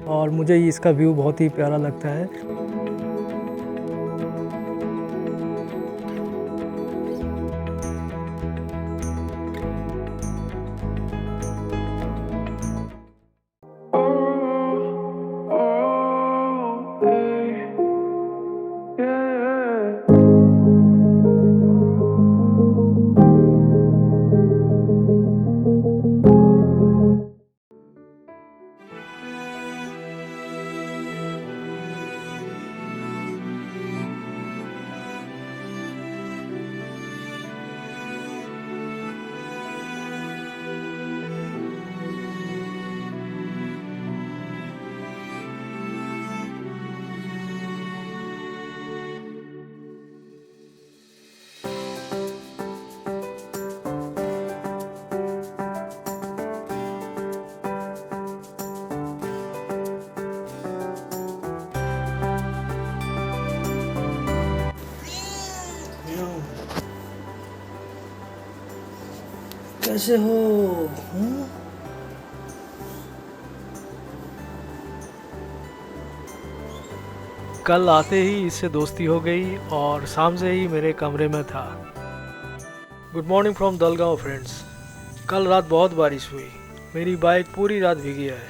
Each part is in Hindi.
और मुझे इसका व्यू बहुत ही प्यारा लगता है। कैसे हो? कल आते ही इससे दोस्ती हो गई और शाम से ही मेरे कमरे में था। Good morning from Dalgaon friends. कल रात बहुत बारिश हुई, मेरी बाइक पूरी रात भीगी है।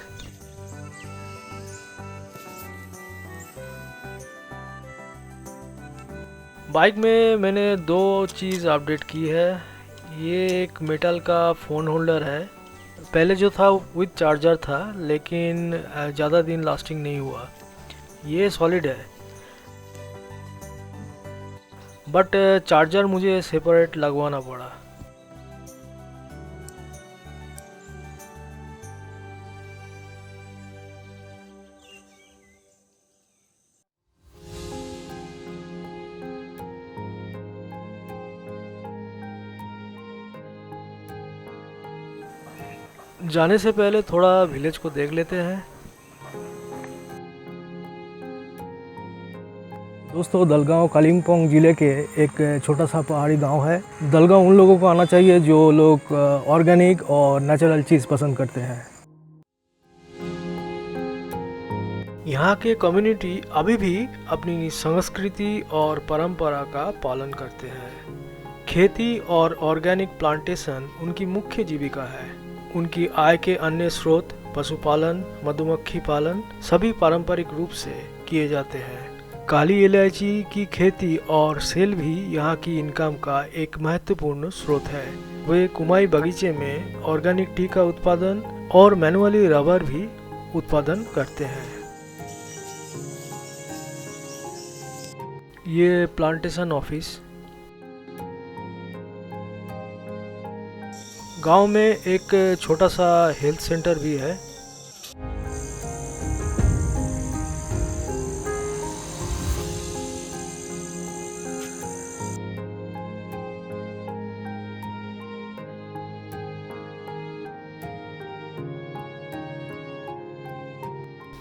बाइक में मैंने दो चीज़ अपडेट की है। ये एक मेटल का फ़ोन होल्डर है। पहले जो था विद चार्जर था, लेकिन ज़्यादा दिन लास्टिंग नहीं हुआ। ये सॉलिड है, बट चार्जर मुझे सेपरेट लगवाना पड़ा। जाने से पहले थोड़ा विलेज को देख लेते हैं। दोस्तों, दलगांव कालिम्पोंग ज़िले के एक छोटा सा पहाड़ी गांव है। दलगांव उन लोगों को आना चाहिए जो लोग ऑर्गेनिक और नेचुरल चीज़ पसंद करते हैं। यहाँ के कम्युनिटी अभी भी अपनी संस्कृति और परंपरा का पालन करते हैं। खेती और ऑर्गेनिक प्लांटेशन उनकी मुख्य जीविका है। उनकी आय के अन्य स्रोत पशुपालन, मधुमक्खी पालन सभी पारंपरिक रूप से किए जाते हैं। काली इलायची की खेती और सेल भी यहाँ की इनकम का एक महत्वपूर्ण स्रोत है। वे कुमाई बगीचे में ऑर्गेनिक टी का उत्पादन और मैनुअली रबर भी उत्पादन करते हैं। ये प्लांटेशन ऑफिस। गांव में एक छोटा सा हेल्थ सेंटर भी है।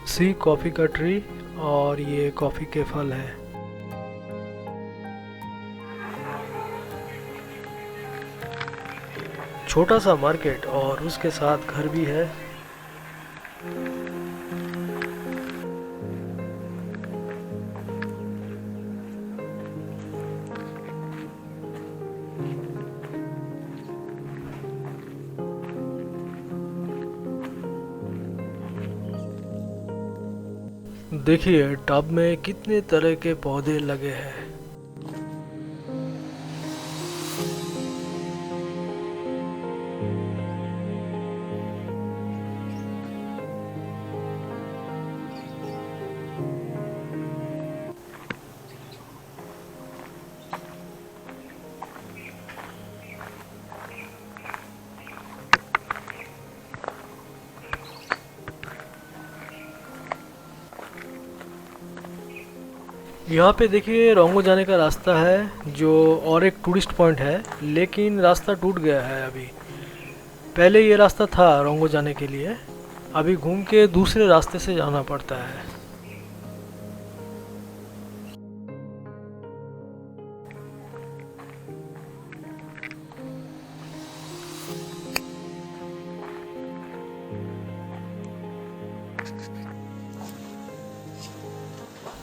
सी कॉफ़ी का ट्री और ये कॉफ़ी के फल हैं। छोटा सा मार्केट और उसके साथ घर भी है। देखिए टब में कितने तरह के पौधे लगे हैं। यहाँ पे देखिए रोंगो जाने का रास्ता है, जो और एक टूरिस्ट पॉइंट है, लेकिन रास्ता टूट गया है अभी। पहले ये रास्ता था रोंगो जाने के लिए, अभी घूम के दूसरे रास्ते से जाना पड़ता है।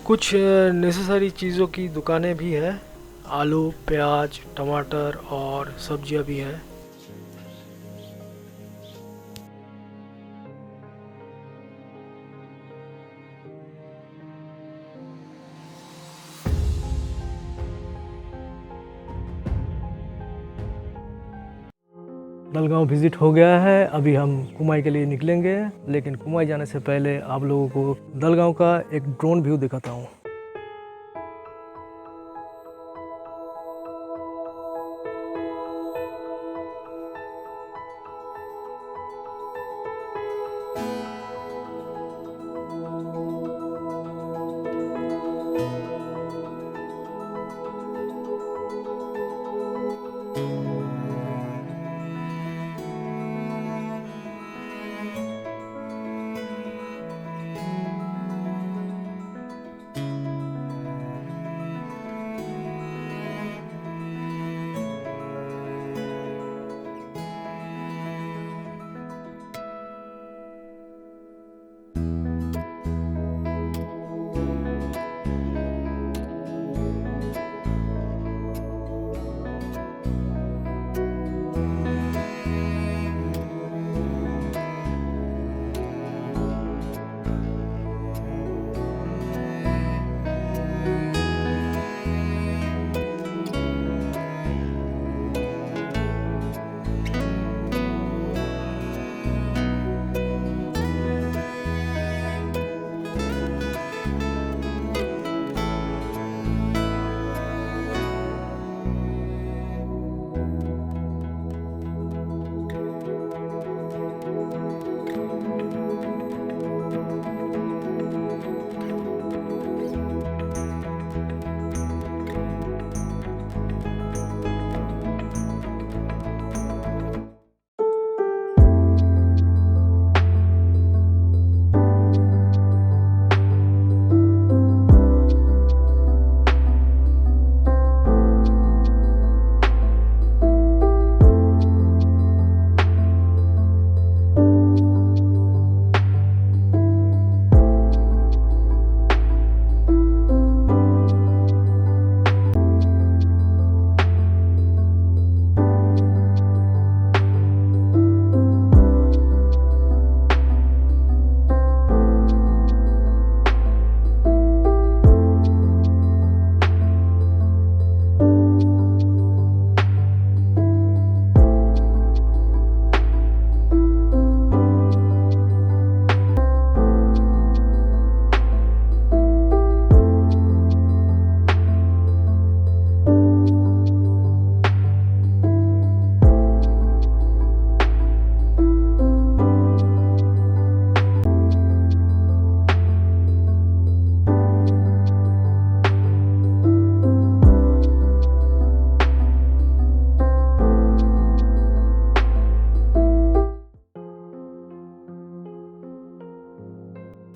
कुछ नेसेसरी चीज़ों की दुकानें भी हैं। आलू, प्याज, टमाटर और सब्जियां भी हैं। दलगांव विज़िट हो गया है, अभी हम कुमाई के लिए निकलेंगे, लेकिन कुमाई जाने से पहले आप लोगों को दलगांव का एक ड्रोन व्यू दिखाता हूँ।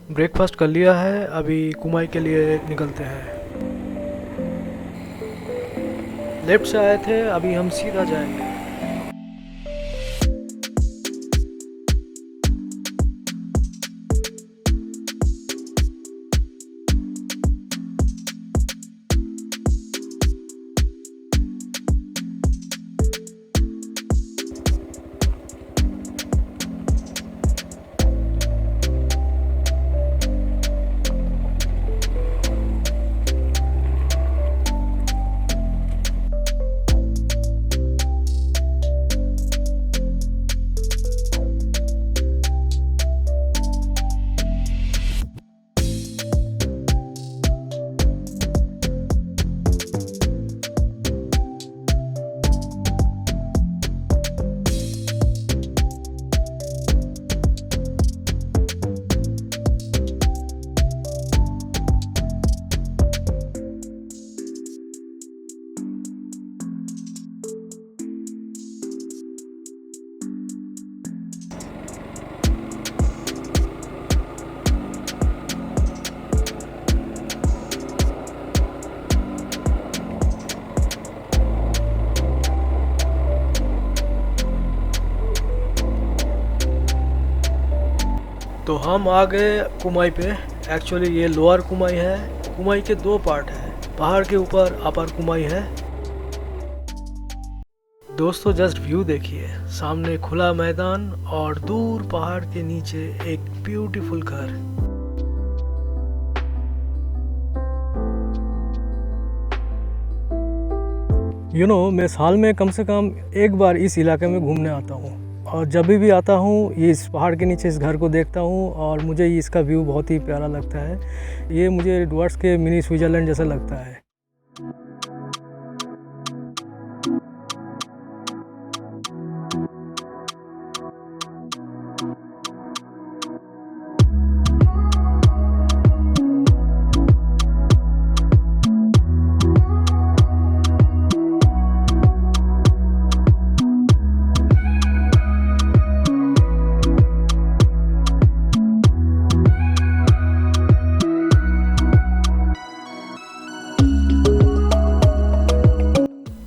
ब्रेकफास्ट कर लिया है, अभी कुमाई के लिए निकलते हैं। लेफ्ट से आए थे, अभी हम सीधा जाएंगे। तो हम आ गए कुमाई पे। एक्चुअली ये लोअर कुमाई है कुमाई के दो पार्ट हैं। पहाड़ के ऊपर अपर कुमाई है। दोस्तों जस्ट व्यू देखिए, सामने खुला मैदान और दूर पहाड़ के नीचे एक ब्यूटीफुल घर। मैं साल में कम से कम एक बार इस इलाके में घूमने आता हूँ, और जब भी आता हूँ ये इस पहाड़ के नीचे इस घर को देखता हूँ और मुझे इसका व्यू बहुत ही प्यारा लगता है। ये मुझे डुअर्स के मिनी स्विट्ज़रलैंड जैसा लगता है।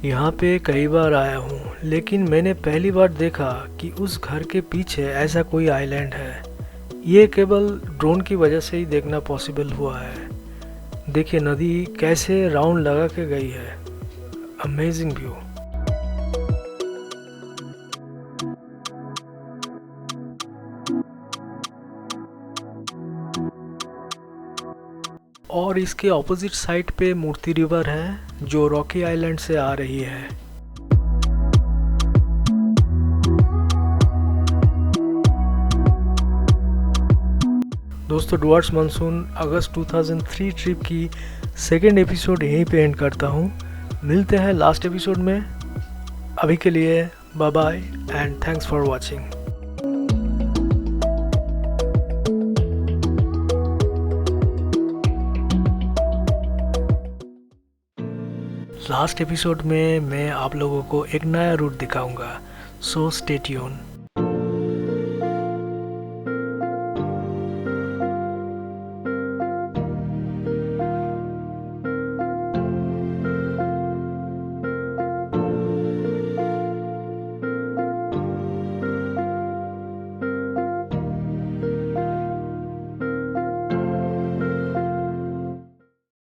यहाँ पे कई बार आया हूँ, लेकिन मैंने पहली बार देखा कि उस घर के पीछे ऐसा कोई आइलैंड है। ये केवल ड्रोन की वजह से ही देखना पॉसिबल हुआ है। देखिए नदी कैसे राउंड लगा के गई है। Amazing view. और इसके ऑपोजिट साइड पे मूर्ति रिवर है जो रॉकी आइलैंड से आ रही है। दोस्तों डुअर्स मानसून अगस्त 2003 ट्रिप की सेकेंड एपिसोड यहीं पे एंड करता हूँ। मिलते हैं लास्ट एपिसोड में। अभी के लिए bye bye and thanks for watching. Last episode में मैं आप लोगों को एक नया रूट दिखाऊंगा, सो स्टे ट्यून।